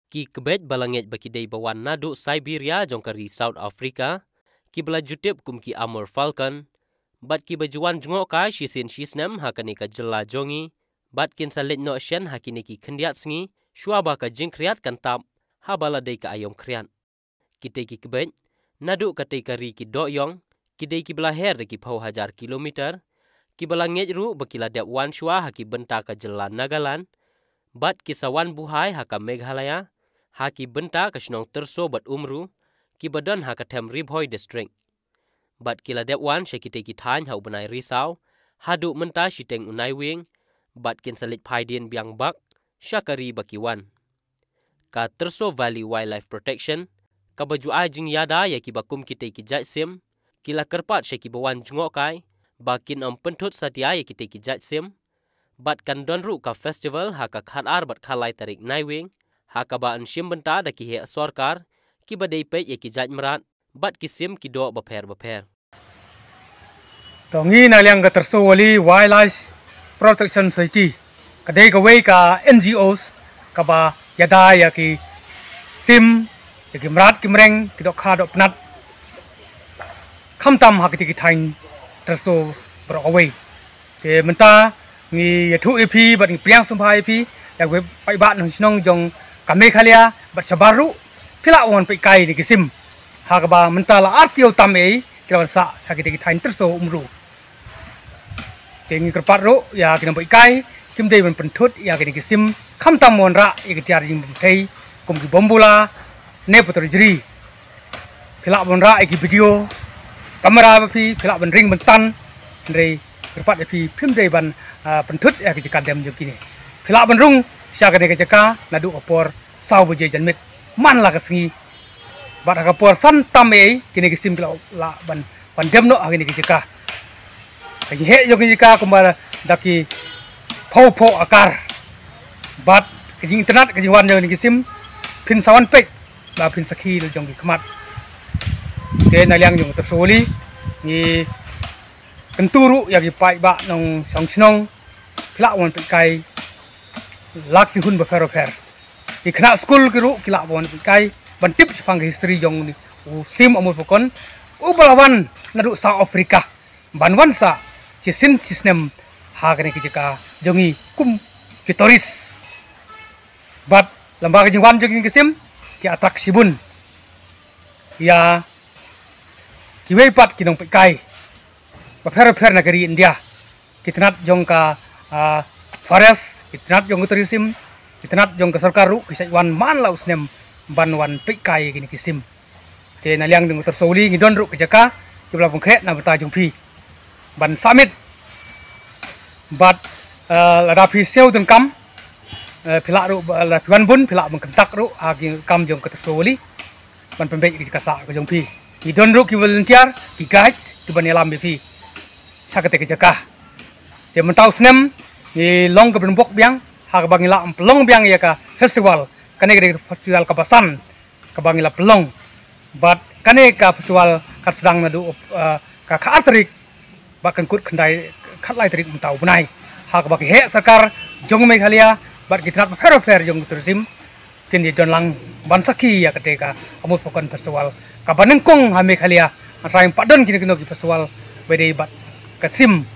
Ki kebet balangit baki day bawan nadu Siberia jongkari South Africa, ki bela jutip kum ki Amur Falcon, bat ki bajuan jengok ka shisin shisnem hakani ka jela jongi, bat kin salit no shen hakini ki kendiat sengi, shwaba ka jing kriat kan tap, habala day ka ayom kriat. Kita ki kebet, nadu katai kari ki doyong, ki day ki belaher de ki pau hajar kilometer, ki balangit ru baki ladap wan shwa haki benta ka jela Nagaland, bat ki sawan buhai haka Meghalaya, haki benta ka shnong terso bat umru, ki badan haka tem Ribhoi district. Bat ki ladap wan syakite ki tany hau benai risau, hadu menta syiteng unai wing, bat kin salit paidin biang bak, syakari baki wan. Ka Terso Valley Wildlife Protection, ka baju ajing yada ya ki bakum kita ki jat sim, kila kerpat syaki bawan jungokai, bakin pentut satia ya kita ki jat sim, bat kan donru ka festival haka khatar bat khalai tarik naiwing, haka ba anshim benta da ki he sorkar, ki badai pej ya ki jat merat, bat ki sim ki do baper. Tongi na liang ka Terso Valley Wildlife Protection Society, kadai ka way ka NGOs, ka ba yada ya ki sim, ya ki merat ki mereng, ki dok kha dok penat, kham tam haka ki thain Terso bro away. Te menta ngi yathu epi bat ngi priang sumpai epi, ya we pai bat nong snong jong ka Meghalaya bat sabaru, pila wan pai kai ni ki sim. Haka ba menta la artio tam e, kila sa sakit ki thain Terso umru. Tengi kerpat ro ya kina pai kai, kim dei ban pentut ya kini ki sim, kham tam mon ra ya ki tiar jing thei, kum ki bombula, ne putar jri. Pila bon ra ki video, kamera pi pila ban ring ban tan, ndrei kerpat pi pim dei ban pentut ya ki kadem jo kini. Pila ban rung sya kini ki jaka nadu opor sau buje janmit man la ka sengi. Bat ka por san tam e kini ki sim pila la ban dem no kini ki jaka. Kaji he jo kini jaka kumbar daki po akar. Bat kaji internet kaji wan jo kini ki sim pin sawan pek la pin sakhi jong ki khamat. Te na liang jong Terso Valley ni kenturu ya ki pai ba nong song snong pila wan pe kai laki hun ba per ki khna school ki ru ki la wan pe kai ban tip chapang history jong ni u sim Amur Falcon u balawan nadu South Africa ban wan sa chi sin system ha kane ki jaka jongi kum ki toris bat lembaga jingwan jongi ki sim ki atak sibun ya ki wei pat ki nong pe kai ba per negeri India kitnat jong ka forest kitnat jong tourism kitnat jong ka sarkar ru ki wan man la usnem ban wan pe kai ki sim te na liang jong Terso Valley ngidon ru ki jaka ki bla pung khet na bata jong phi ban summit bat la phi seu den kam phila ru la wan bun phila bang kentak ru agi kam jong ka Terso Valley ban pembe ki jaka sa ka jong phi ngidon ru ki volunteer ki guide ki ban yalam phi sakate ki jaka je mentau snem ni long ke benbok biang ha ka bangila pelong biang ya ka festival kane ke festival ka basan ka bangila pelong bat kane ka festival kat sedang nadu ka atrik bakan kut khandai khatlai trik mentau bunai ha ka baki he sarkar jong Meghalaya bat kitrat per jong tourism kin di donlang bansaki ya kate ka Amur Falcon festival ka banengkong ha Meghalaya rai padon kini ki festival bede bat kasim